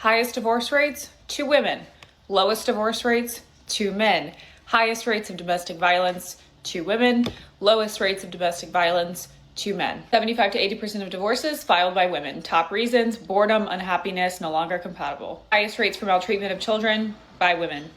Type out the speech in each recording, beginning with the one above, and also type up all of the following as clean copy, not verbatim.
Highest divorce rates, 2 women. Lowest divorce rates, 2 men. Highest rates of domestic violence, 2 women. Lowest rates of domestic violence, 2 men. 75 to 80% of divorces filed by women. Top reasons: boredom, unhappiness, no longer compatible. Highest rates for maltreatment of children by women.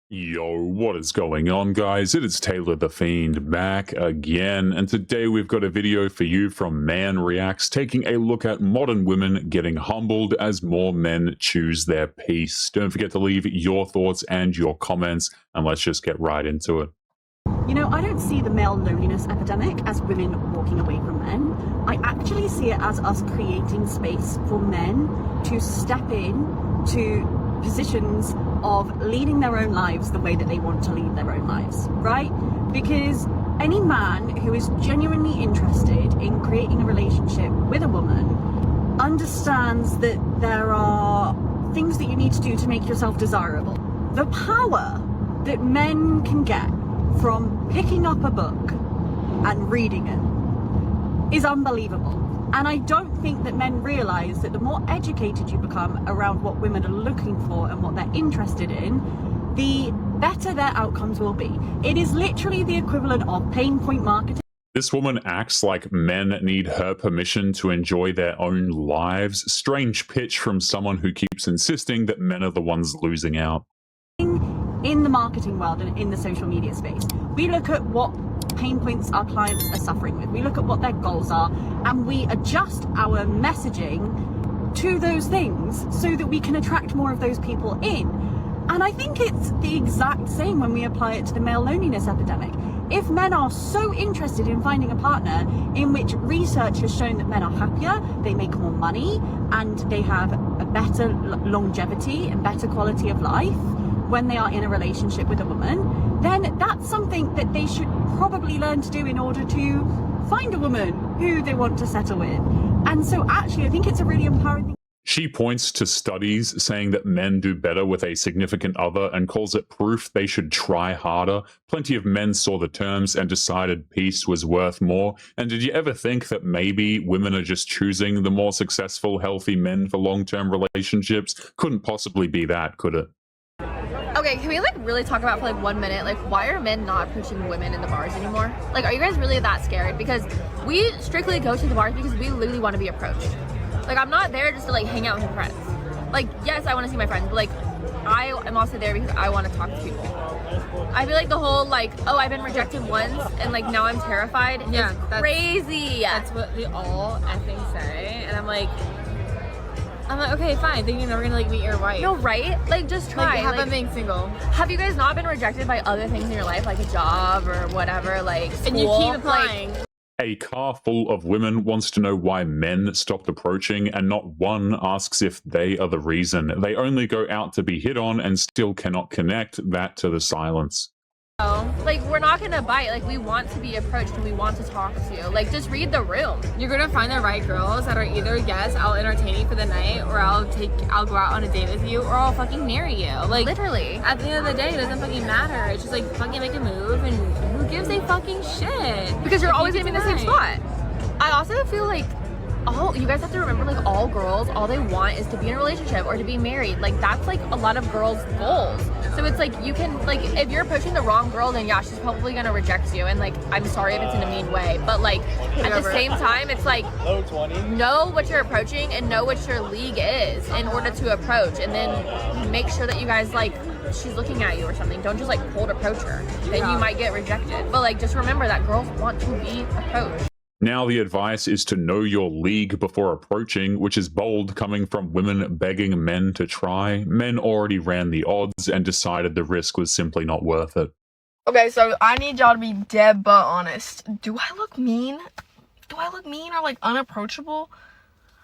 Yo, what is going on, guys? It is Taylor the Fiend back again, and today we've got a video for you from Man Reacts, taking a look at modern women getting humbled as more men choose their peace. Don't forget to leave your thoughts and your comments, and let's just get right into it. You know, I don't see the male loneliness epidemic as women walking away from men. I actually see it as us creating space for men to step in to positions of leading their own lives the way that they want to lead their own lives, right? Because any man who is genuinely interested in creating a relationship with a woman understands that there are things that you need to do to make yourself desirable. The power that men can get from picking up a book and reading it is unbelievable. And I don't think that men realize that the more educated you become around what women are looking for and what they're interested in, the better their outcomes will be. It is literally the equivalent of pain point marketing. This woman acts like men need her permission to enjoy their own lives. Strange pitch from someone who keeps insisting that men are the ones losing out. In the marketing world and in the social media space, we look at what pain points our clients are suffering with. We look at what their goals are and we adjust our messaging to those things so that we can attract more of those people in. And I think it's the exact same when we apply it to the male loneliness epidemic. If men are so interested in finding a partner in which research has shown that men are happier, they make more money, and they have a better longevity and better quality of life when they are in a relationship with a woman, then that's something that they should probably learn to do in order to find a woman who they want to settle with. And so actually, I think it's a really empowering thing. She points to studies saying that men do better with a significant other and calls it proof they should try harder. Plenty of men saw the terms and decided peace was worth more. And did you ever think that maybe women are just choosing the more successful, healthy men for long-term relationships? Couldn't possibly be that, could it? Okay, can we really talk about for 1 minute, why are men not approaching women in the bars anymore? Are you guys really that scared? Because we strictly go to the bars because we literally want to be approached. I'm not there just to hang out with my friends. Yes, I want to see my friends, but I am also there because I want to talk to people. I feel the whole oh, I've been rejected once and now I'm terrified. Yeah, it's crazy. That's what we all effing say, and I'm like, okay, fine. Then you're never gonna meet your wife. No, right? Just try. Have them being single. Have you guys not been rejected by other things in your life, like a job or whatever, school? And you keep applying. A car full of women wants to know why men stopped approaching, and not one asks if they are the reason. They only go out to be hit on and still cannot connect that to the silence. We're not gonna bite. We want to be approached and we want to talk to you. Just read the room. You're gonna find the right girls that are either, yes, I'll entertain you for the night, or I'll go out on a date with you, or I'll fucking marry you. Literally. At the end of the day, it doesn't fucking matter. It's just fucking make a move, and who gives a fucking shit? Because you're always gonna be in the same spot. I also feel you guys have to remember, all girls, all they want is to be in a relationship or to be married. That's a lot of girls' goals. So it's you can, if you're approaching the wrong girl, then yeah, she's probably gonna reject you. And I'm sorry if it's in a mean way, but at the same time, it's know what you're approaching and know what your league is in order to approach, and then make sure that you guys she's looking at you or something. Don't just cold approach her. Then you might get rejected. But just remember that girls want to be approached. Now the advice is to know your league before approaching, which is bold coming from women begging men to try. Men already ran the odds and decided the risk was simply not worth it. Okay, so I need y'all to be dead but honest. Do I look mean? Do I look mean or unapproachable?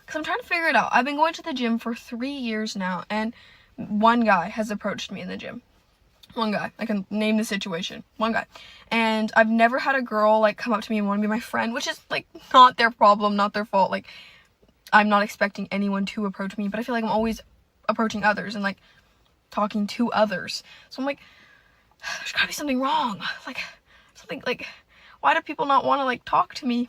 Because I'm trying to figure it out. I've been going to the gym for 3 years now, and one guy has approached me in the gym. One guy. I can name the situation. One guy. And I've never had a girl come up to me and want to be my friend, which is not their problem, not their fault. I'm not expecting anyone to approach me, but I feel I'm always approaching others and talking to others. So I'm there's gotta be something wrong. Why do people not want to talk to me?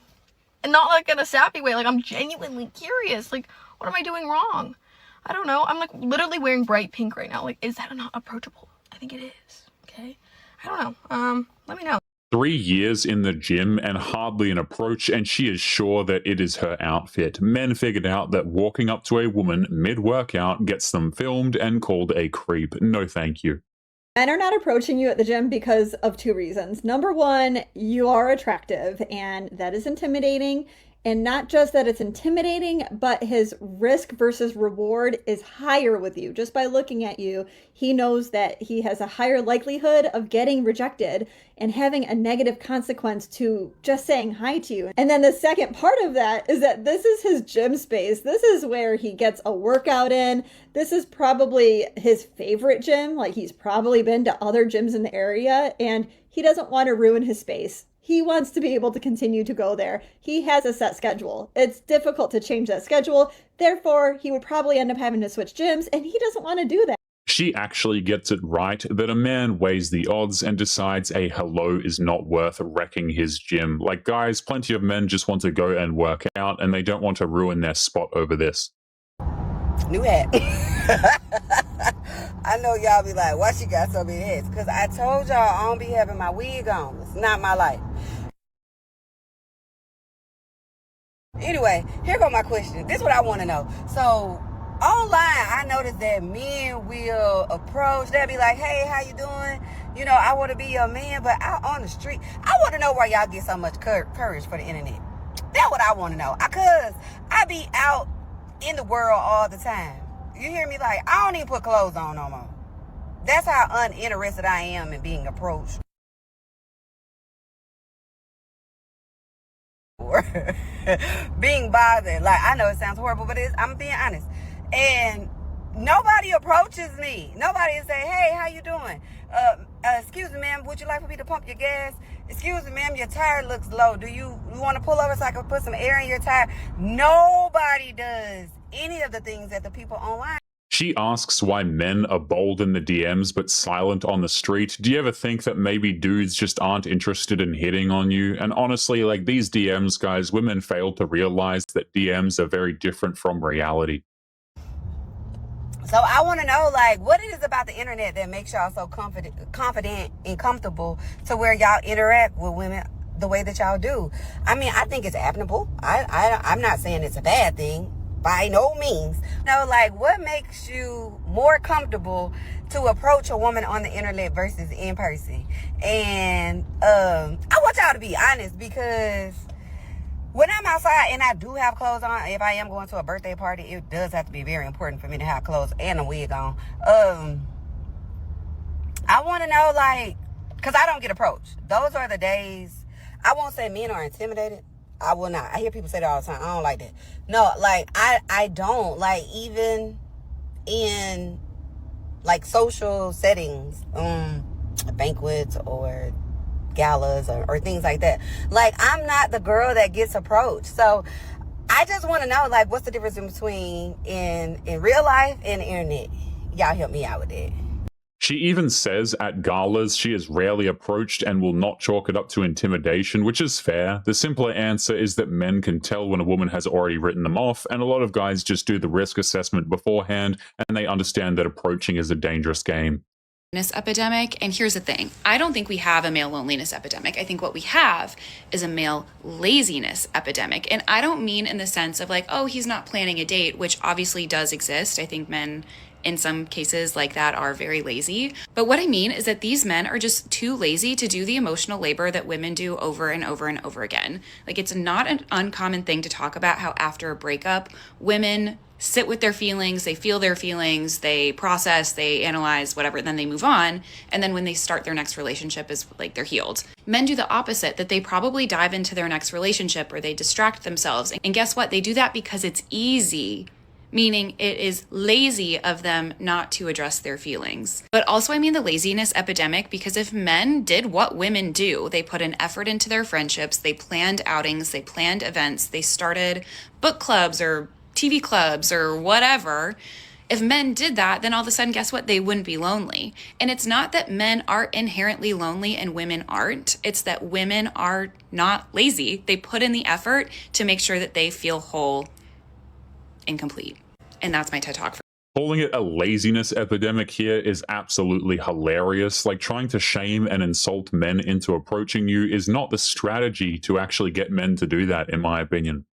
And not in a sappy way. I'm genuinely curious. What am I doing wrong? I don't know. I'm like literally wearing bright pink right now. Like, is that not approachable? I think it is. Okay. I don't know. Let me know. 3 years in the gym and hardly an approach, and she is sure that it is her outfit. Men figured out that walking up to a woman mid-workout gets them filmed and called a creep. No thank you. Men are not approaching you at the gym because of 2 reasons. Number one, you are attractive, and that is intimidating. And not just that it's intimidating, but his risk versus reward is higher with you. Just by looking at you, he knows that he has a higher likelihood of getting rejected and having a negative consequence to just saying hi to you. And then the second part of that is that this is his gym space. This is where he gets a workout in. This is probably his favorite gym. Like, he's probably been to other gyms in the area, and he doesn't want to ruin his space. He wants to be able to continue to go there. He has a set schedule. It's difficult to change that schedule. Therefore, he would probably end up having to switch gyms, and he doesn't want to do that. She actually gets it right that a man weighs the odds and decides a hello is not worth wrecking his gym. Like, guys, plenty of men just want to go and work out, and they don't want to ruin their spot over this. New hat. I know y'all be like, why she got so many hats? Because I told y'all I don't be having my wig on. It's not my life. Anyway, here go my question. This is what I want to know. So, online, I noticed that men will approach. They'll be like, hey, how you doing? You know, I want to be your man. But out on the street, I want to know where y'all get so much courage for the internet. That's what I want to know. Because I be out in the world all the time. You hear me? Like, I don't even put clothes on no more. That's how uninterested I am in being approached. Being bothered. Like, I know it sounds horrible, but I'm being honest. And nobody approaches me. Nobody say, hey, how you doing? Excuse me, ma'am, would you like for me to pump your gas? Excuse me, ma'am, your tire looks low. Do you want to pull over so I can put some air in your tire? Nobody does any of the things that the people online. She asks why men are bold in the DMs but silent on the street. Do you ever think that maybe dudes just aren't interested in hitting on you? And honestly, like, these DMs, guys, women fail to realize that DMs are very different from reality. So I want to know, like, what it is about the internet that makes y'all so confident and comfortable to where y'all interact with women the way that y'all do. I mean, I think it's admirable. I'm not saying it's a bad thing. By no means. No, like, what makes you more comfortable to approach a woman on the internet versus in person? And I want y'all to be honest, because when I'm outside and I do have clothes on, if I am going to a birthday party, it does have to be very important for me to have clothes and a wig on. I want to know, like, because I don't get approached. Those are the days. I won't say men are intimidated. I will not. I hear people say that all the time. I don't like that. No, like, I don't. Like, even in, like, social settings, banquets or galas or things like that. Like, I'm not the girl that gets approached. So I just want to know, like, what's the difference between in real life and the internet? Y'all help me out with that. She even says at galas she is rarely approached and will not chalk it up to intimidation, which is fair. The simpler answer is that men can tell when a woman has already written them off, and a lot of guys just do the risk assessment beforehand, and they understand that approaching is a dangerous game. Epidemic. And here's the thing, I don't think we have a male loneliness epidemic. I think what we have is a male laziness epidemic. And I don't mean in the sense of like, oh, he's not planning a date, which obviously does exist. I think men in some cases like that are very lazy. But what I mean is that these men are just too lazy to do the emotional labor that women do over and over and over again. Like, it's not an uncommon thing to talk about how after a breakup, women sit with their feelings, they feel their feelings, they process, they analyze, whatever, then they move on. And then when they start their next relationship is like they're healed. Men do the opposite, that they probably dive into their next relationship or they distract themselves. And guess what? They do that because it's easy, meaning it is lazy of them not to address their feelings. But also I mean the laziness epidemic, because if men did what women do, they put an effort into their friendships, they planned outings, they planned events, they started book clubs or TV clubs or whatever. If men did that, then all of a sudden, guess what? They wouldn't be lonely. And it's not that men are inherently lonely and women aren't. It's that women are not lazy. They put in the effort to make sure that they feel whole and complete. And that's my TED Talk for Calling it a laziness epidemic here is absolutely hilarious. Like, trying to shame and insult men into approaching you is not the strategy to actually get men to do that, in my opinion.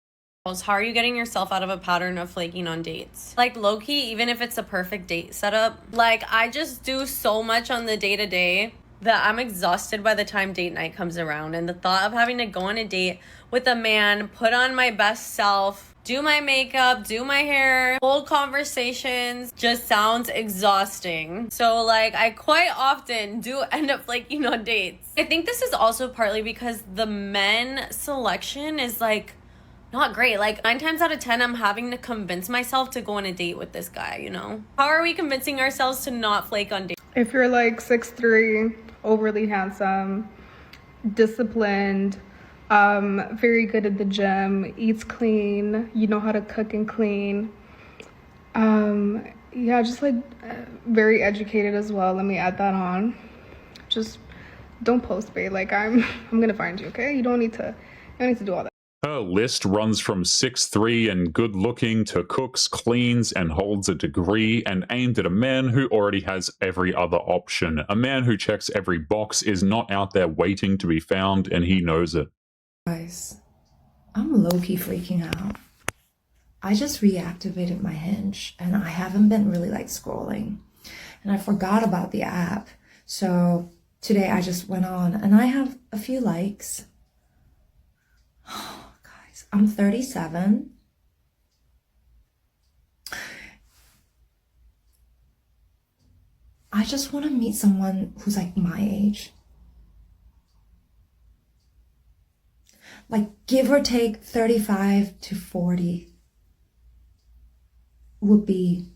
How are you getting yourself out of a pattern of flaking on dates? Like, low-key, even if it's a perfect date setup, like, I just do so much on the day-to-day that I'm exhausted by the time date night comes around. And the thought of having to go on a date with a man, put on my best self, do my makeup, do my hair, hold conversations, just sounds exhausting. So, like, I quite often do end up flaking on dates. I think this is also partly because the men selection is, like, not great. Like, 9 times out of 10, I'm having to convince myself to go on a date with this guy, you know? How are we convincing ourselves to not flake on dates? If you're like 6'3", overly handsome, disciplined, very good at the gym, eats clean, you know how to cook and clean. Yeah, just like very educated as well. Let me add that on. Just don't post bait. Like, I'm gonna find you, okay? You don't need to do all that. Her list runs from 6'3" and good looking to cooks, cleans, and holds a degree, and aimed at a man who already has every other option. A man who checks every box is not out there waiting to be found, and he knows it. Guys, I'm low-key freaking out. I just reactivated my Hinge, and I haven't been really like scrolling. And I forgot about the app. So today I just went on, and I have a few likes. I'm 37. I just want to meet someone who's like my age. Like, give or take 35 to 40 would be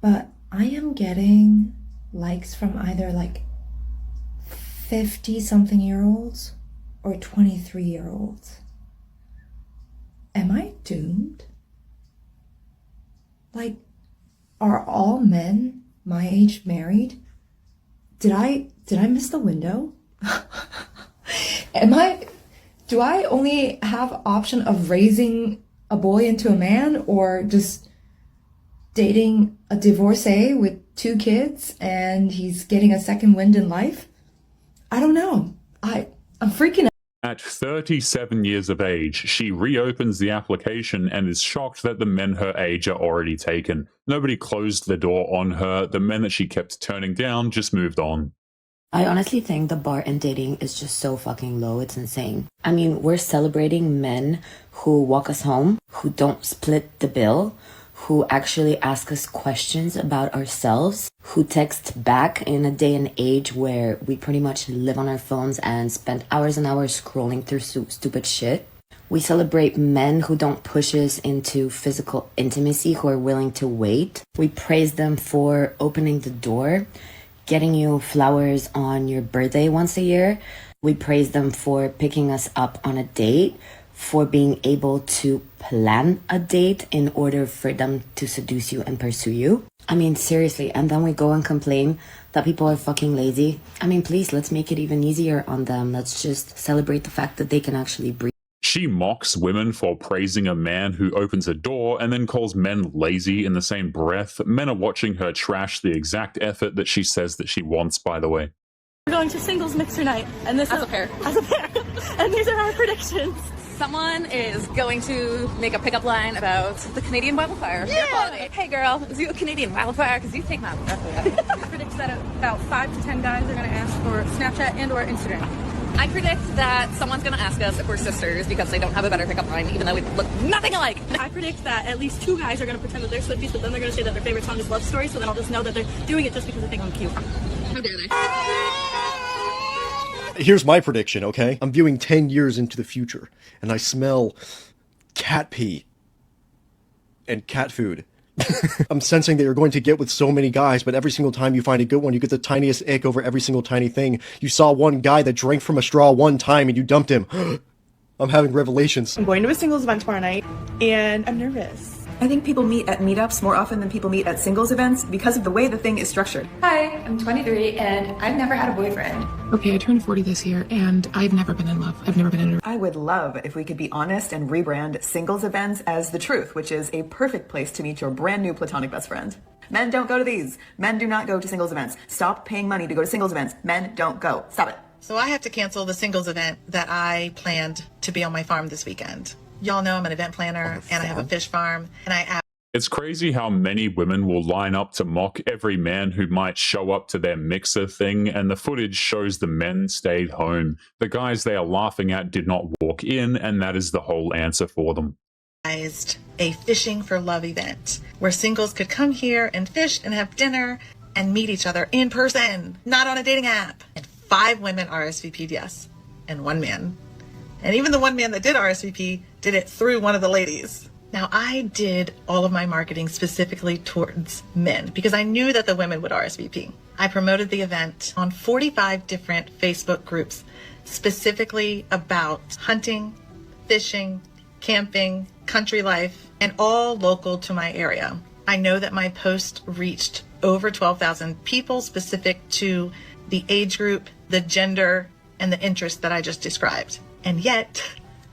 but I am getting likes from either like 50-something-year-olds or 23-year-olds. Am I doomed? Like, are all men my age married? Did I miss the window? Do I only have option of raising a boy into a man, or just dating a divorcee with 2 kids and he's getting a second wind in life? I don't know. I'm freaking out. At 37 years of age, she reopens the application and is shocked that the men her age are already taken. Nobody closed the door on her. The men that she kept turning down just moved on. I honestly think the bar in dating is just so fucking low. It's insane. I mean, we're celebrating men who walk us home, who don't split the bill, who actually ask us questions about ourselves, who text back in a day and age where we pretty much live on our phones and spend hours and hours scrolling through stupid shit. We celebrate men who don't push us into physical intimacy, who are willing to wait. We praise them for opening the door, getting you flowers on your birthday once a year. We praise them for picking us up on a date, for being able to plan a date in order for them to seduce you and pursue you. I mean, seriously. And then we go and complain that people are fucking lazy. I mean, please, let's make it even easier on them. Let's just celebrate the fact that they can actually breathe. She mocks women for praising a man who opens a door and then calls men lazy in the same breath. Men are watching her trash the exact effort that she says that she wants, by the way. We're going to singles mixer night, and this As is a pair. As a pair. And these are our predictions. Someone is going to make a pickup line about the Canadian wildfire. Yeah. Hey girl, is you a Canadian wildfire? Because you take my breath away. I predict that about 5 to 10 guys are going to ask for Snapchat and or Instagram. I predict that someone's going to ask us if we're sisters because they don't have a better pickup line, even though we look nothing alike. I predict that at least 2 guys are going to pretend that they're Swifties, but then they're going to say that their favorite song is Love Story, so then I'll just know that they're doing it just because they think I'm cute. How dare they? Here's my prediction, okay? I'm viewing 10 years into the future, and I smell cat pee and cat food. I'm sensing that you're going to get with so many guys, but every single time you find a good one, you get the tiniest ick over every single tiny thing. You saw one guy that drank from a straw one time and you dumped him. I'm having revelations. I'm going to a singles event tomorrow night, and I'm nervous. I think people meet at meetups more often than people meet at singles events because of the way the thing is structured. Hi, I'm 23 and I've never had a boyfriend. Okay, I turned 40 this year and I've never been in love. I've never been in a... I would love if we could be honest and rebrand singles events as the truth, which is a perfect place to meet your brand new platonic best friend. Men don't go to these. Men do not go to singles events. Stop paying money to go to singles events. Men don't go. Stop it. So I have to cancel the singles event that I planned to be on my farm this weekend. Y'all know I'm an event planner and I have a fish farm and It's crazy how many women will line up to mock every man who might show up to their mixer thing, and the footage shows the men stayed home. The guys they are laughing at did not walk in, and that is the whole answer for them. A fishing for love event where singles could come here and fish and have dinner and meet each other in person, not on a dating app. And 5 women RSVP'd yes, and 1 man. And even the 1 man that did RSVP did it through one of the ladies. Now, I did all of my marketing specifically towards men because I knew that the women would RSVP. I promoted the event on 45 different Facebook groups, specifically about hunting, fishing, camping, country life, and all local to my area. I know that my post reached over 12,000 people specific to the age group, the gender, and the interest that I just described. And yet,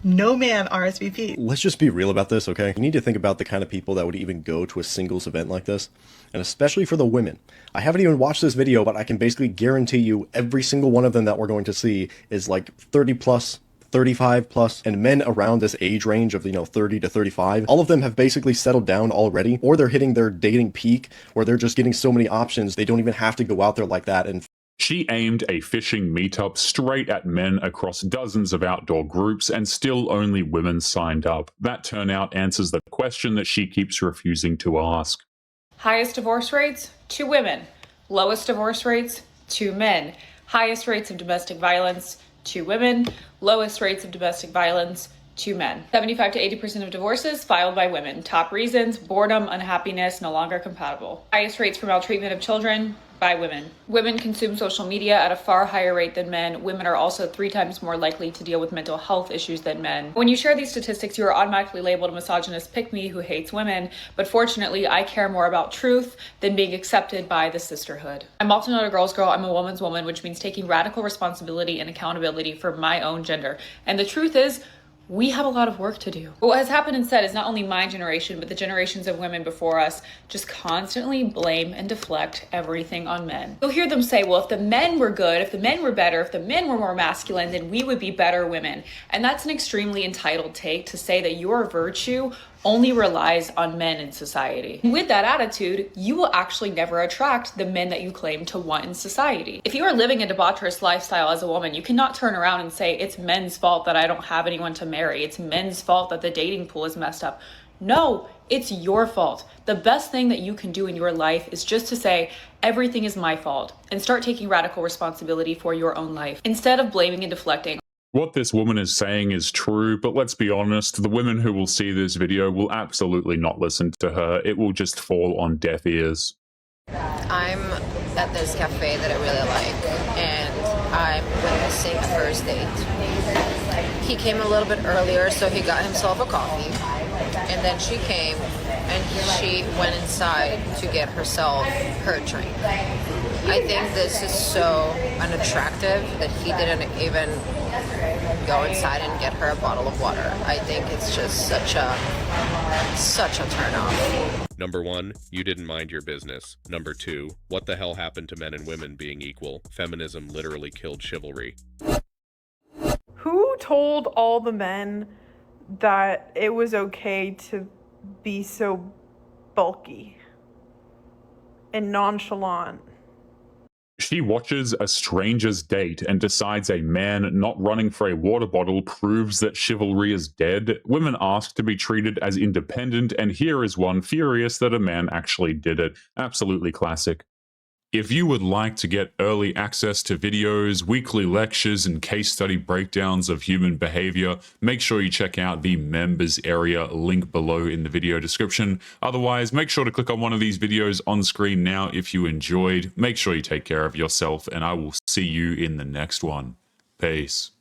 no man RSVP. Let's just be real about this, okay? You need to think about the kind of people that would even go to a singles event like this, and especially for the women. I haven't even watched this video, but I can basically guarantee you every single one of them that we're going to see is like 30 plus, 35 plus, and men around this age range of, 30 to 35. All of them have basically settled down already, or they're hitting their dating peak where they're just getting so many options they don't even have to go out there like that and She aimed a fishing meetup straight at men across dozens of outdoor groups, and still only women signed up. That turnout answers the question that she keeps refusing to ask. Highest divorce rates? 2 women. Lowest divorce rates? 2 men. Highest rates of domestic violence? 2 women. Lowest rates of domestic violence? 2 men. 75 to 80% of divorces filed by women. Top reasons: boredom, unhappiness, no longer compatible. Highest rates for maltreatment of children? By women. Women consume social media at a far higher rate than men. Women are also 3 times more likely to deal with mental health issues than men. When you share these statistics, you are automatically labeled a misogynist pick-me who hates women, but fortunately, I care more about truth than being accepted by the sisterhood. I'm often not a girl's girl, I'm a woman's woman, which means taking radical responsibility and accountability for my own gender. And the truth is, we have a lot of work to do. What has happened instead is not only my generation, but the generations of women before us just constantly blame and deflect everything on men. You'll hear them say, well, if the men were good, if the men were better, if the men were more masculine, then we would be better women. And that's an extremely entitled take to say that your virtue only relies on men in society. And with that attitude, you will actually never attract the men that you claim to want in society. If you are living a debaucherous lifestyle as a woman, you cannot turn around and say, it's men's fault that I don't have anyone to marry. It's men's fault that the dating pool is messed up. No, it's your fault. The best thing that you can do in your life is just to say, everything is my fault, and start taking radical responsibility for your own life, instead of blaming and deflecting. What this woman is saying is true, but let's be honest, the women who will see this video will absolutely not listen to her. It will just fall on deaf ears. I'm at this cafe that I really like, and I'm witnessing a first date. He came a little bit earlier, so he got himself a coffee, and then she came, and she went inside to get herself her drink. I think this is so unattractive that he didn't even go inside and get her a bottle of water. I think it's just such a turn off. Number 1, you didn't mind your business. Number 2, what the hell happened to men and women being equal? Feminism literally killed chivalry. Who told all the men that it was okay to be so bulky and nonchalant? She watches a stranger's date and decides a man not running for a water bottle proves that chivalry is dead. Women ask to be treated as independent, and here is one furious that a man actually did it. Absolutely classic. If you would like to get early access to videos, weekly lectures, and case study breakdowns of human behavior, make sure you check out the members area link below in the video description. Otherwise, make sure to click on one of these videos on screen now if you enjoyed. Make sure you take care of yourself, and I will see you in the next one. Peace.